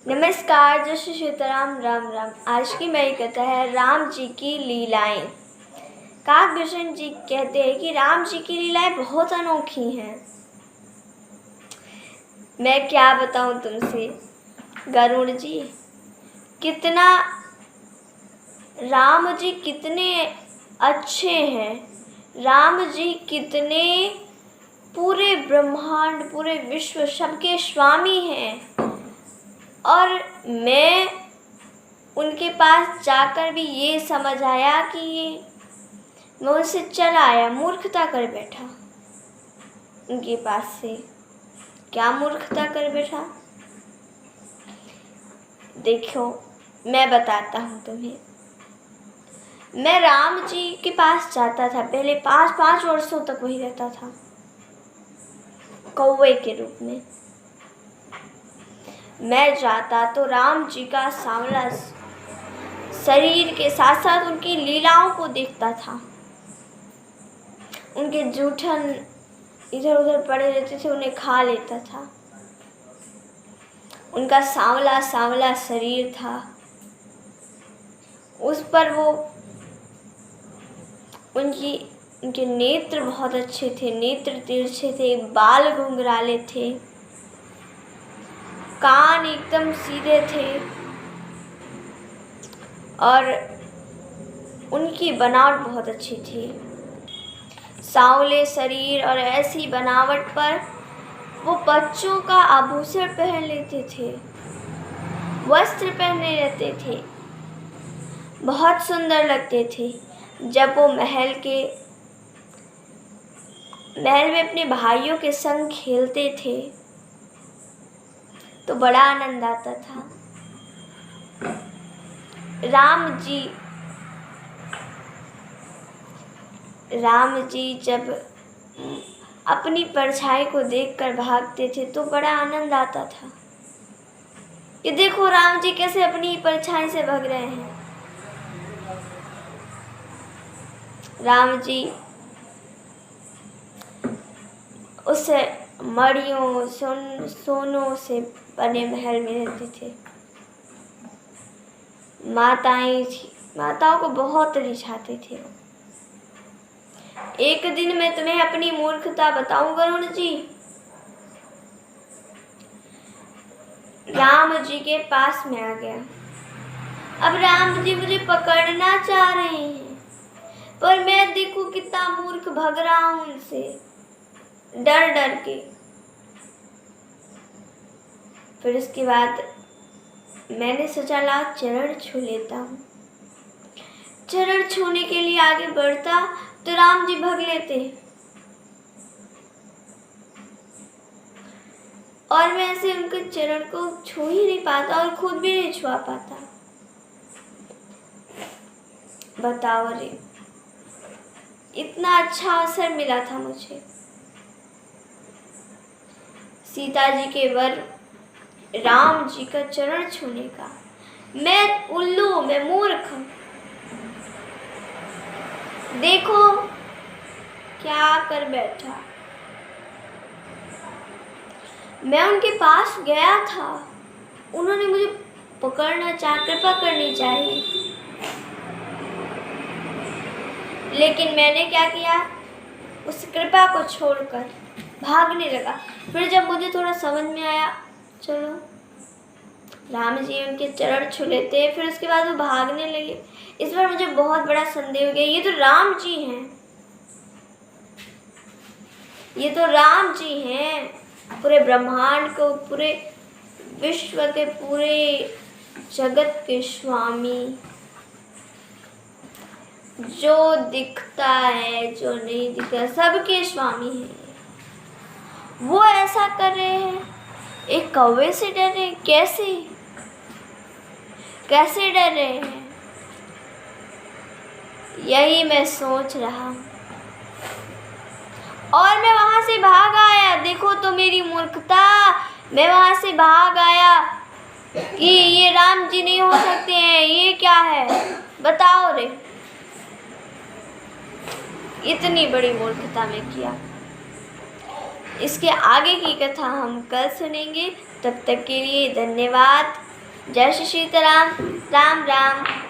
नमस्कार, जय श्री सीताराम, राम राम। आज की मेरी कथा है राम जी की लीलाएं। काकभूषण जी कहते हैं कि राम जी की लीलाएं बहुत अनोखी हैं। मैं क्या बताऊं तुमसे। गरुड़ जी कितना, राम जी कितने अच्छे हैं। राम जी कितने पूरे ब्रह्मांड, पूरे विश्व, सबके स्वामी हैं। और मैं उनके पास जाकर भी ये समझ आया कि मैं उनसे चला आया, मूर्खता कर बैठा उनके पास से। क्या मूर्खता कर बैठा? देखो, मैं बताता हूँ तुम्हें। मैं राम जी के पास जाता था पहले, 5 वर्षों तक वही रहता था, कौवे के रूप में। मैं जाता तो राम जी का सांवला शरीर के साथ साथ उनकी लीलाओं को देखता था। उनके जूठन इधर उधर पड़े रहते थे, उन्हें खा लेता था। उनका सांवला सांवला शरीर था, उस पर वो उनके नेत्र बहुत अच्छे थे, नेत्र तिरछे थे, बाल घुंघराले थे, कान एकदम सीधे थे और उनकी बनावट बहुत अच्छी थी। सांवले शरीर और ऐसी बनावट पर वो बच्चों का आभूषण पहन लेते थे, वस्त्र पहने रहते थे, बहुत सुंदर लगते थे। जब वो महल में अपने भाइयों के संग खेलते थे तो बड़ा आनंद आता था। राम जी जब अपनी परछाई को देखकर भागते थे तो बड़ा आनंद आता था कि देखो राम जी कैसे अपनी परछाई से भाग रहे हैं। राम जी उस मड़ियों सोनों से बने महल में रहते थे। माताओं को बहुत रिझाते थे। एक दिन मैं तुम्हें अपनी मूर्खता बताऊं गरुड़ जी। राम जी के पास में आ गया। अब राम जी मुझे पकड़ना चाह रहे हैं, पर मैं देखो कितना मूर्ख भाग रहा हूं उनसे, डर डर के। फिर उसके बाद मैंने सोचा ला चरण छू लेता हूँ। चरण छूने के लिए आगे बढ़ता तो राम जी भाग लेते और मैं ऐसे उनके चरण को छू ही नहीं पाता और खुद भी नहीं छुआ पाता। बताओ रे, इतना अच्छा अवसर मिला था मुझे सीता जी के वर राम जी का चरण छूने का। मैं उल्लू, मैं मूर्ख, देखो क्या कर बैठा। मैं उनके पास गया था, उन्होंने मुझे पकड़ना कृपा करनी चाहिए, लेकिन मैंने क्या किया, उस कृपा को छोड़कर भागने लगा। फिर जब मुझे थोड़ा समझ में आया, चलो राम जी उनके चरण छू लेते, फिर उसके बाद वो भागने लगे। इस बार मुझे बहुत बड़ा संदेह हो गया, ये तो राम जी हैं, ये तो राम जी हैं, पूरे ब्रह्मांड को, पूरे विश्व के, पूरे जगत के स्वामी, जो दिखता है जो नहीं दिखता सबके स्वामी हैं। वो ऐसा कर रहे हैं, एक कौवे से डर रहे, कैसे डर रहे हैं, यही मैं सोच रहा हूँ। और मैं वहां से भाग आया। देखो तो मेरी मूर्खता, मैं वहां से भाग आया कि ये राम जी नहीं हो सकते हैं, ये क्या है बताओ रे। इतनी बड़ी मूर्खता में किया। इसके आगे की कथा हम कल सुनेंगे। तब तक के लिए धन्यवाद। जय श्री सीताराम। राम राम।